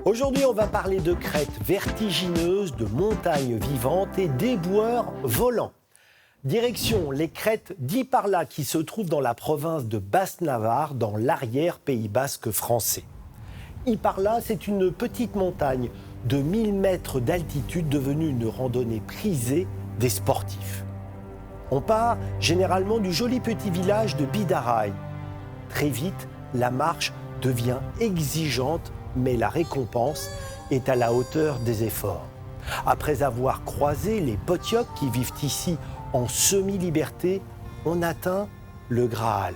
Aujourd'hui, on va parler de crêtes vertigineuses, de montagnes vivantes et d'éboueurs volants. Direction les crêtes d'Iparla qui se trouvent dans la province de Basse-Navarre, dans l'arrière-Pays basque français. Iparla, c'est une petite montagne de 1000 mètres d'altitude devenue une randonnée prisée des sportifs. On part généralement du joli petit village de Bidaraï. Très vite, la marche devient exigeante, mais la récompense est à la hauteur des efforts. Après avoir croisé les Potioks qui vivent ici en semi-liberté, on atteint le Graal.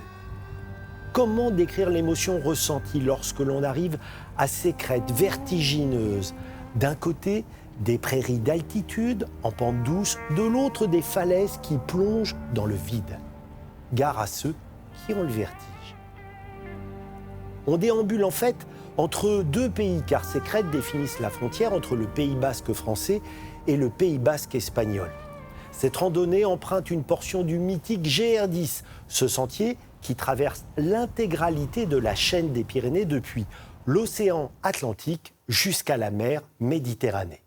Comment décrire l'émotion ressentie lorsque l'on arrive à ces crêtes vertigineuses? D'un côté, des prairies d'altitude en pente douce, de l'autre, des falaises qui plongent dans le vide. Gare à ceux qui ont le vertige. On déambule en fait entre deux pays, car ces crêtes définissent la frontière entre le Pays basque français et le Pays basque espagnol. Cette randonnée emprunte une portion du mythique GR10, ce sentier qui traverse l'intégralité de la chaîne des Pyrénées depuis l'océan Atlantique jusqu'à la mer Méditerranée.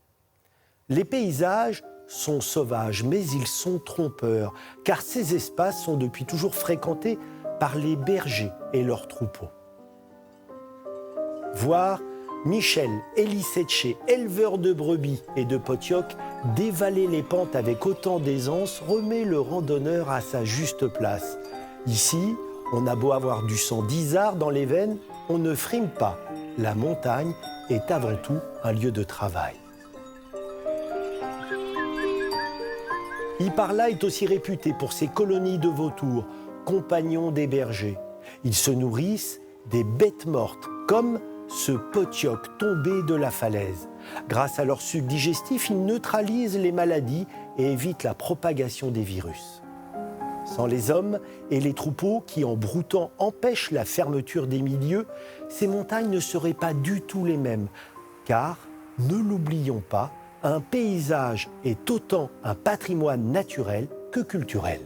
Les paysages sont sauvages, mais ils sont trompeurs, car ces espaces sont depuis toujours fréquentés par les bergers et leurs troupeaux. Voir Michel Elissetche, éleveur de brebis et de Potioks, dévaler les pentes avec autant d'aisance remet le randonneur à sa juste place. Ici, on a beau avoir du sang d'Isard dans les veines, on ne frime pas. La montagne est avant tout un lieu de travail. Iparla est aussi réputé pour ses colonies de vautours, compagnons des bergers. Ils se nourrissent des bêtes mortes, comme ce Potiok tombé de la falaise. Grâce à leur suc digestif, ils neutralisent les maladies et évitent la propagation des virus. Sans les hommes et les troupeaux qui, en broutant, empêchent la fermeture des milieux, ces montagnes ne seraient pas du tout les mêmes. Car, ne l'oublions pas, un paysage est autant un patrimoine naturel que culturel.